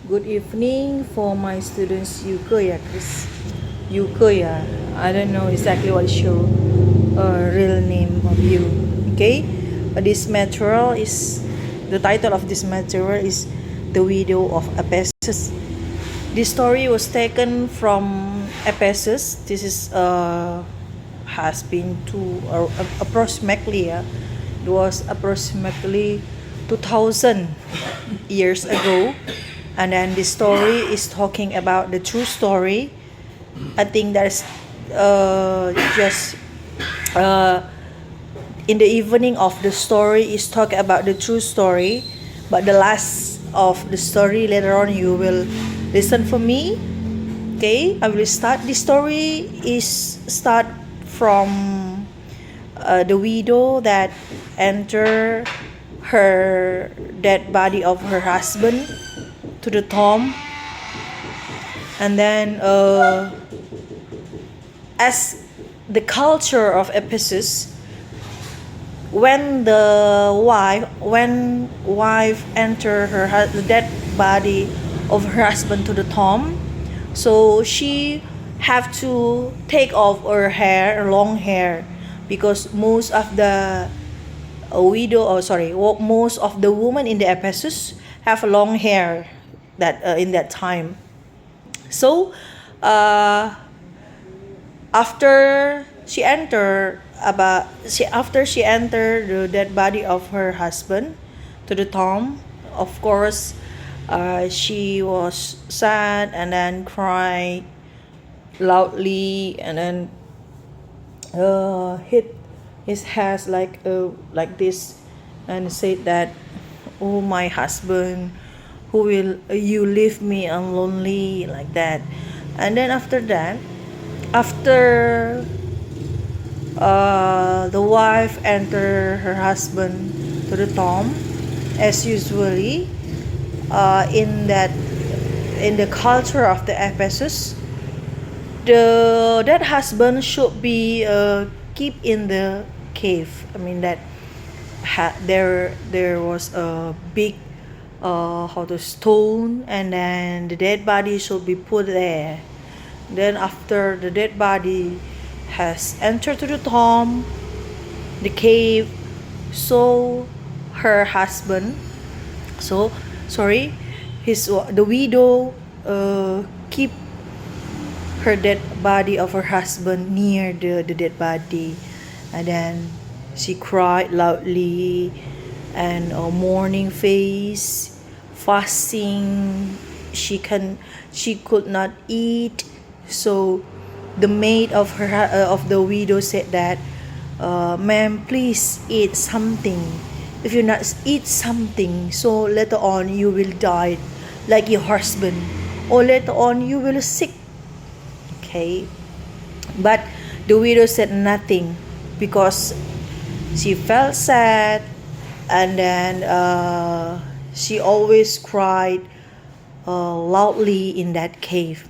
Good evening for my students Yuke ya Chris. Yuke ya. I don't know exactly what is your real name of you. Okay, this material is the title of this material is The Widow of Ephesus. This story was taken from Ephesus. This is has been approximately it was approximately 2000 years ago, and then this story is talking about the true story. I think that's just in the evening of the story is talk about the true story, but the last of the story later on you will listen for me. Okay, I will start. The story is start from the widow that enter her dead body of her husband to the tomb, and then as the culture of Ephesus, when wife enter the dead body of her husband to the tomb, so she have to take off her hair, long hair, because most of the most of the women in the Ephesus have long hair that in that time. So after she entered the dead body of her husband to the tomb, of course she was sad and then cried loudly, and then hit his hands like this and said that, "Oh, my husband, who will you leave me lonely," like that. And then after that, after the wife enter her husband to the tomb, as usually in the culture of the Ephesus, that husband should be keep in the cave. I mean that there was a big stone, and then the dead body should be put there. Then after the dead body has entered to the tomb, the cave, so her husband, the widow keep her dead body of her husband near the dead body, and then she cried loudly and mourning face, fasting. She could not eat. So the maid of the widow said that, "Ma'am, please eat something. If you not eat something, so later on you will die like your husband, or later on you will sick." Okay, but the widow said nothing because she felt sad, and then she always cried loudly in that cave.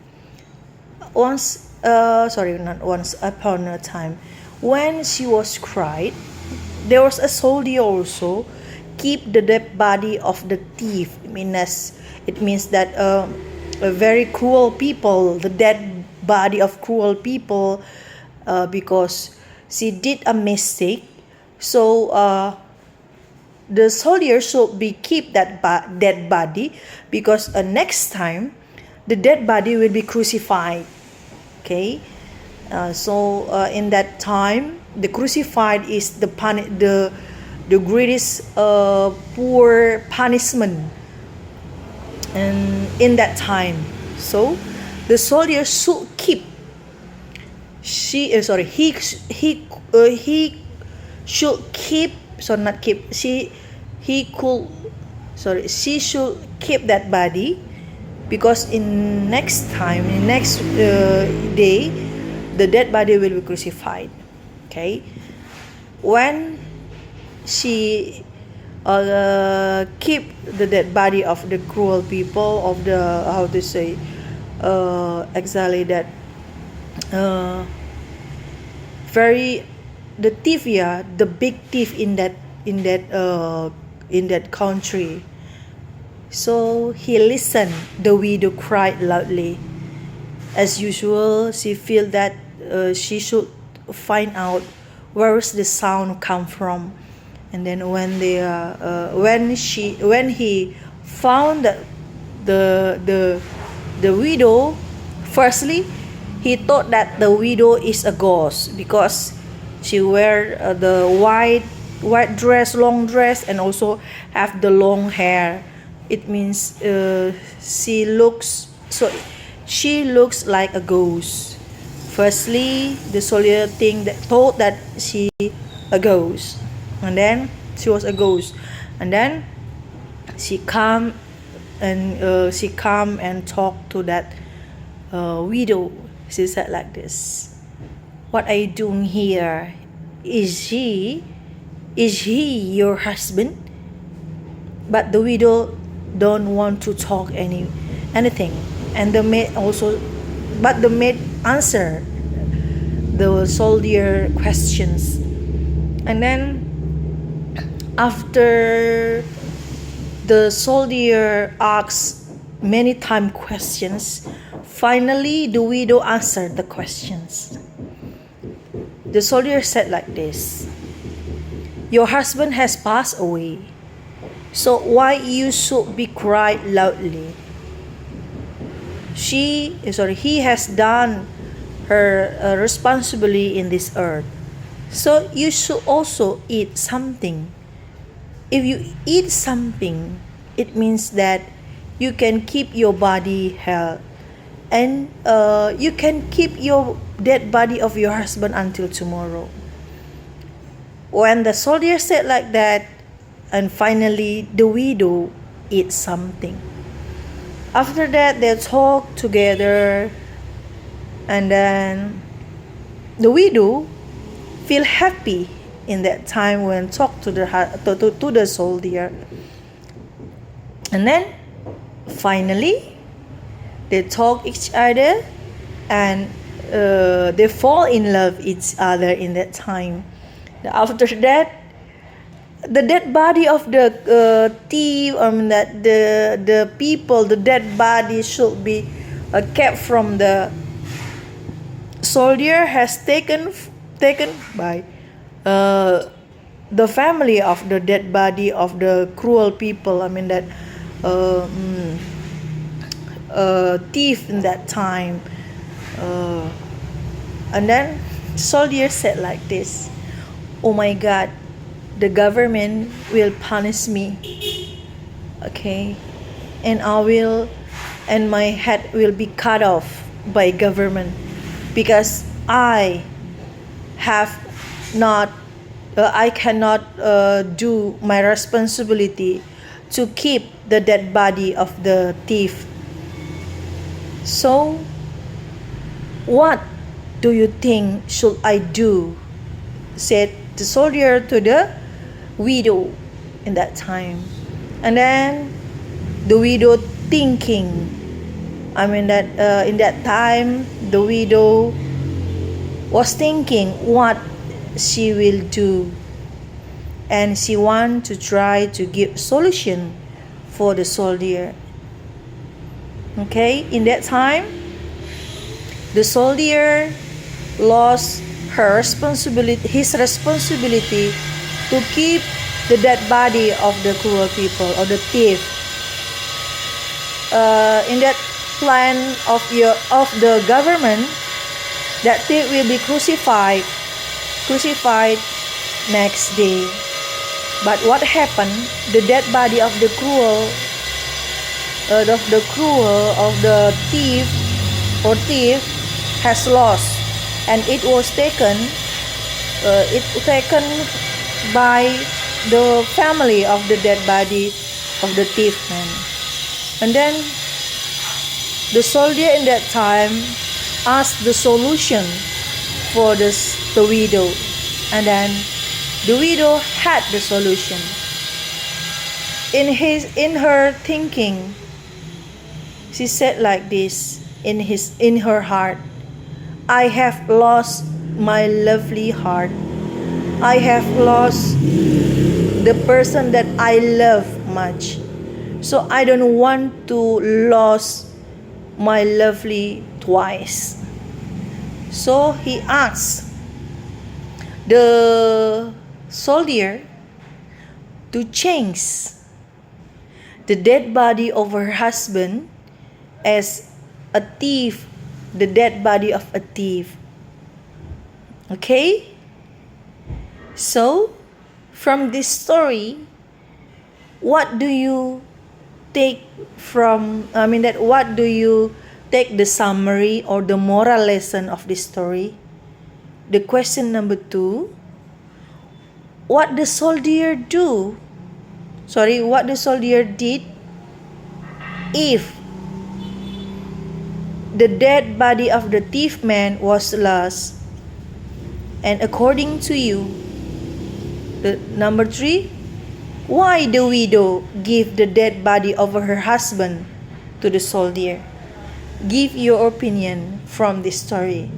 Not once upon a time, when she was cried, there was a soldier also keep the dead body of the thief. It means that a very cruel people, the dead body of cruel people, because she did a mistake. So the soldier should be keep that dead body, because next time the dead body will be crucified. Okay, so in that time, the crucified is the greatest poor punishment, and in that time, so the soldier should keep. He should keep. So not keep. She should keep that body, because in next day, the dead body will be crucified. Okay, when she keep the dead body of the cruel people, of the exactly that the thief, the big thief in that country. So he listened. The widow cried loudly. As usual, she felt that she should find out where the sound come from. And then when he found the widow, firstly he thought that the widow is a ghost because she wear the white dress, long dress, and also have the long hair. It means she looks like a ghost. Firstly, the soldier thought that she a ghost, and then she was a ghost, and then she come and talked to that widow. She said like this: "What are you doing here? Is he your husband?" But the widow don't want to talk anything, and the maid answer the soldier questions. And then after the soldier asks many time questions, finally the widow answered the questions. The soldier said like this: "Your husband has passed away, so why you should be cried loudly? He has done her responsibility in this earth, so you should also eat something. If you eat something, it means that you can keep your body health, and you can keep your dead body of your husband until tomorrow." When the soldier said like that, and finally the widow eat something. After that, they talk together, and then the widow feel happy in that time when talk to the soldier. And then finally they talk each other, and they fall in love each other in that time. After that, the dead body of the thief, that the people, the dead body should be kept from the soldier, has taken by the family of the dead body of the cruel people. Thief in that time. And then soldier said like this: "Oh my God, the government will punish me, okay, and my head will be cut off by government because I cannot do my responsibility to keep the dead body of the thief. So what do you think should I do?" said the soldier to the widow in that time. And then the widow thinking, in that time the widow was thinking what she will do, and she want to try to give solution for the soldier. Okay, in that time the soldier lost his responsibility to keep the dead body of the cruel people or the thief. In that plan of the government, that thief will be crucified next day. But what happened? The dead body of the thief has lost, and it was taken by the family of the dead body of the thief man. And then the soldier in that time asked the solution for the widow, and then the widow had the solution. In her thinking, she said like this in her heart: "I have lost my lovely heart. I have lost the person that I love much. So I don't want to lose my lovely twice. So he asked the soldier to change the dead body of her husband as a thief, the dead body of a thief. Okay? So, from this story, what do you take what do you take the summary or the moral lesson of this story? The question number 2, what the soldier did if the dead body of the thief man was lost, and according to you, the number 3, why the widow give the dead body of her husband to the soldier? Give your opinion from this story.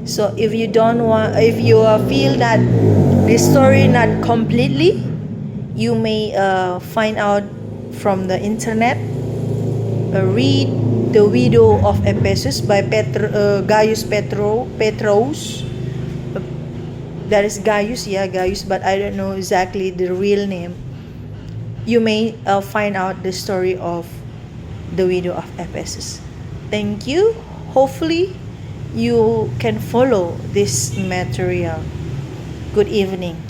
So if you feel that this story not completely, you may find out from the internet. Read The Widow of Ephesus by Gaius Petros. That is Gaius, but I don't know exactly the real name. You may find out the story of the widow of Ephesus. Thank you. Hopefully, you can follow this material. Good evening.